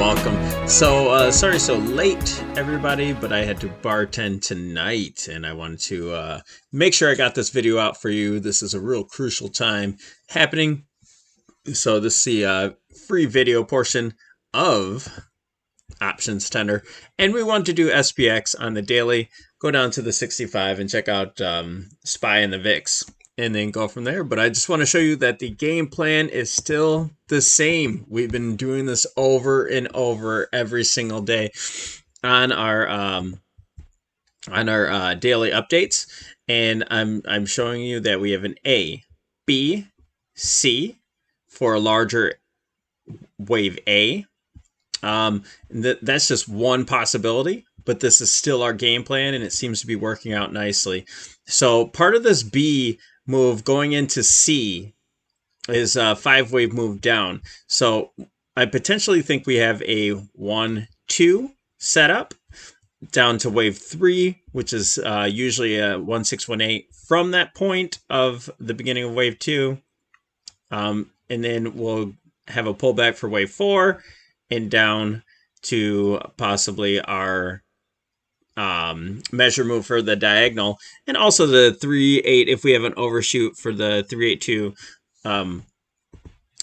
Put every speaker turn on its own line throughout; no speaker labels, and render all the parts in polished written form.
welcome. Sorry so late, everybody, but I had to bartend tonight, and I wanted to make sure I got this video out for you. This is a real crucial time happening. So this is the free video portion of Options Tender, and we want to do SPX on the daily. Go down to the 65 and check out SPY and the VIX, and then go from there. But I just want to show you that the game plan is still the same. We've been doing this over and over every single day on our daily updates, and I'm showing you that we have an A, B, C for a larger wave A. That's just one possibility, but this is still our game plan, and it seems to be working out nicely. So part of this B move going into C is a 5-wave move down. So I potentially think we have a 1-2 setup down to wave 3, which is usually a 1618 from that point of the beginning of wave 2. And then we'll have a pullback for wave 4 and down to possibly our measure move for the diagonal, and also the 3-8 if we have an overshoot for the 382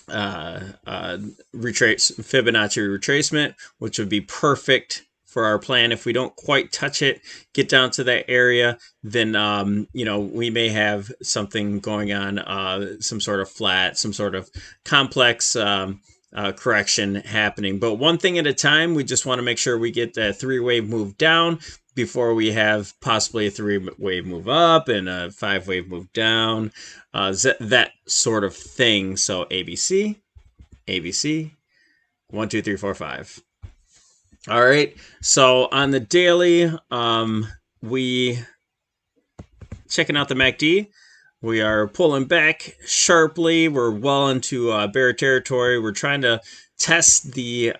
Fibonacci retracement, which would be perfect for our plan. If we don't quite touch it, get down to that area, then we may have something going on, some sort of flat, some sort of complex correction happening. But one thing at a time. We just want to make sure we get that 3-wave move down before we have possibly a 3-wave move up and a 5-wave move down, that sort of thing. So ABC, 1, 2, 3, 4, 5. All right. So on the daily, we checking out the MACD. We are pulling back sharply. We're well into bear territory. We're trying to test the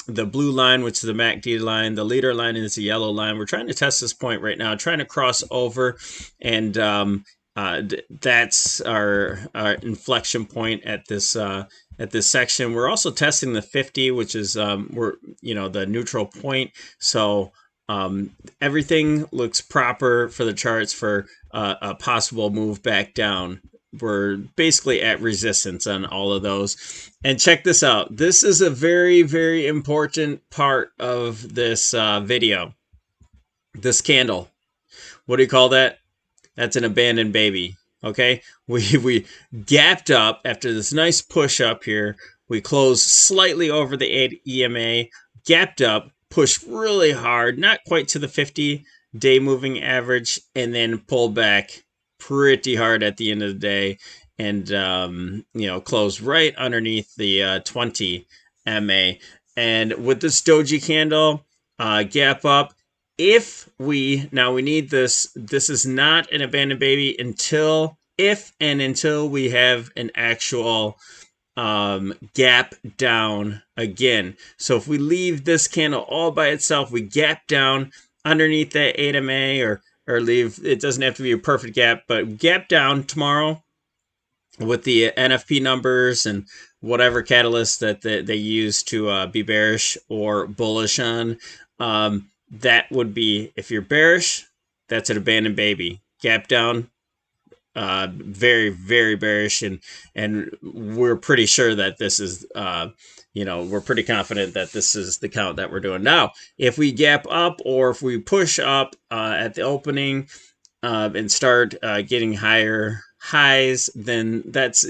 blue line, which is the MACD line. The leader line is the yellow line. We're trying to test this point right now, trying to cross over, and that's our inflection point at this section. We're also testing the 50, which is the neutral point. So everything looks proper for the charts for a possible move back down. We're basically at resistance on all of those. And check this out. This is a very, very important part of this video. This candle. What do you call that? That's an abandoned baby. Okay? We gapped up after this nice push up here. We closed slightly over the EMA, gapped up, pushed really hard, not quite to the 50-day moving average, and then pulled back pretty hard at the end of the day, and closed right underneath the 20 MA. And with this doji candle, gap up. If we need this is not an abandoned baby until we have an actual gap down again. So if we leave this candle all by itself, we gap down underneath that 8 MA, or leave, it doesn't have to be a perfect gap, but gap down tomorrow with the NFP numbers and whatever catalyst that they use to be bearish or bullish on. That would be, if you're bearish, that's an abandoned baby. Gap down, very, very bearish, and we're pretty sure that this is we're pretty confident that this is the count that we're doing. Now, if we gap up, or if we push up at the opening and start getting higher highs, then that's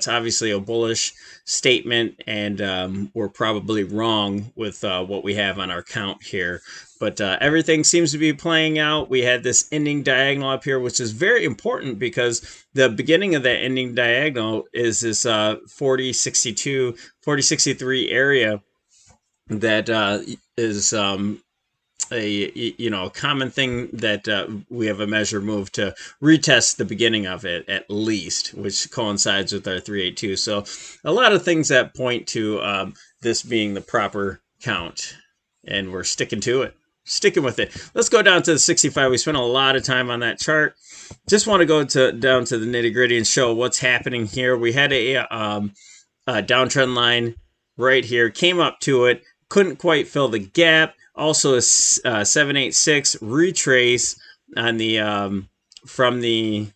obviously a bullish statement, and we're probably wrong with what we have on our count here. But everything seems to be playing out. We had this ending diagonal up here, which is very important because the beginning of that ending diagonal is this 4062, 4063 area that is a common thing that we have a measure move to retest the beginning of it at least, which coincides with our 382. So a lot of things that point to this being the proper count, and we're sticking to it. Sticking with it. Let's go down to the 65. We spent a lot of time on that chart. Just want to go down to the nitty gritty and show what's happening here. We had a downtrend line right here, came up to it, couldn't quite fill the gap. Also a 786 retrace on the from the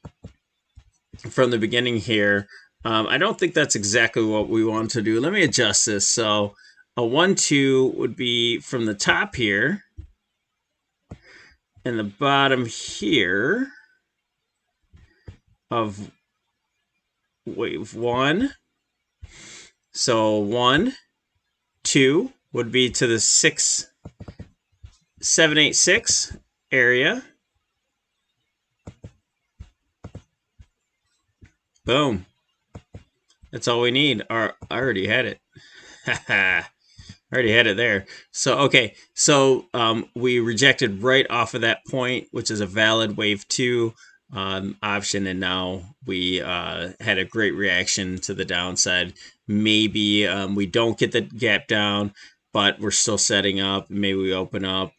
beginning here. I don't think that's exactly what we want to do. Let me adjust this. So a 1-2 would be from the top here and the bottom here of wave 1. So 1, 2 would be to the 786 area. Boom. That's all we need. I already had it. I already had it there. So, okay. So we rejected right off of that point, which is a valid wave 2 option. And now we had a great reaction to the downside. Maybe we don't get the gap down, but we're still setting up. Maybe we open up,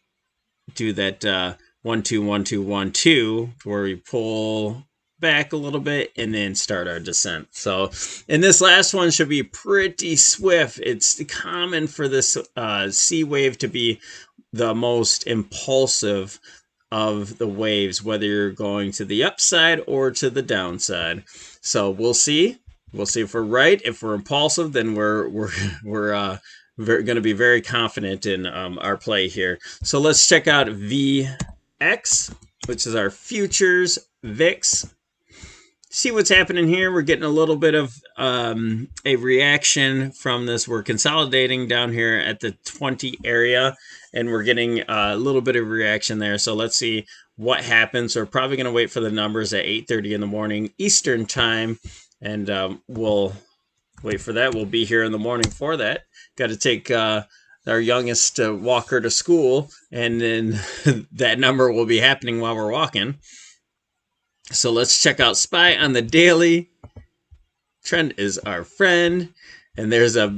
do that 1 2 1 2 1 2 where we pull back a little bit and then start our descent. So, and this last one should be pretty swift. It's common for this C wave to be the most impulsive of the waves, whether you're going to the upside or to the downside. So we'll see. We'll see if we're right. If we're impulsive, then we're going to be very confident in our play here. So let's check out VX, which is our futures VIX. See what's happening here. We're getting a little bit of a reaction from this. We're consolidating down here at the 20 area, and we're getting a little bit of reaction there. So let's see what happens. We're probably going to wait for the numbers at 8:30 in the morning Eastern time, and we'll wait for that. We'll be here in the morning for that. Got to take our youngest walker to school, and then that number will be happening while we're walking. So let's check out SPY on the daily. Trend is our friend. And there's a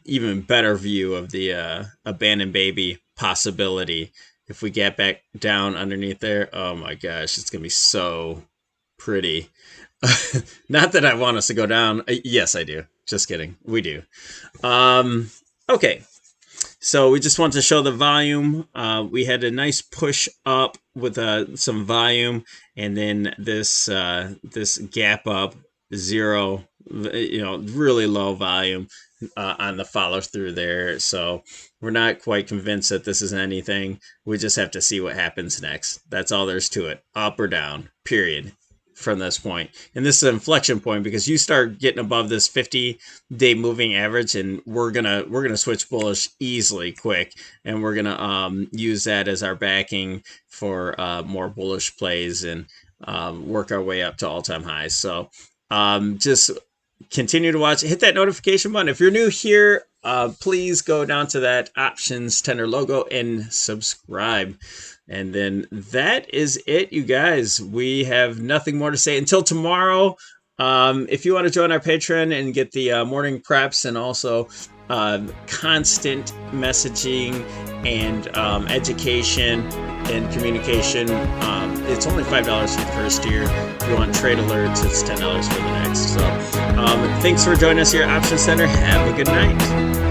even better view of the abandoned baby possibility. If we get back down underneath there, oh my gosh, it's going to be so pretty. Not that I want us to go down. Yes, I do. Just kidding. We do. Okay. So we just want to show the volume. We had a nice push up with some volume, and then this gap up, 0, really low volume on the follow through there. So we're not quite convinced that this is anything. We just have to see what happens next. That's all there's to it. Up or down, period. From this point. And this is an inflection point because you start getting above this 50-day moving average, and we're gonna switch bullish easily quick, and we're gonna use that as our backing for more bullish plays and work our way up to all-time highs. So just continue to watch. Hit that notification button. If you're new here, please go down to that options tender logo and subscribe. And then that is it, you guys. We have nothing more to say until tomorrow. If you want to join our Patreon and get the morning preps and also constant messaging and education and communication, it's only $5 for the first year. If you want trade alerts, it's $10 for the next. So thanks for joining us here at Options Center. Have a good night.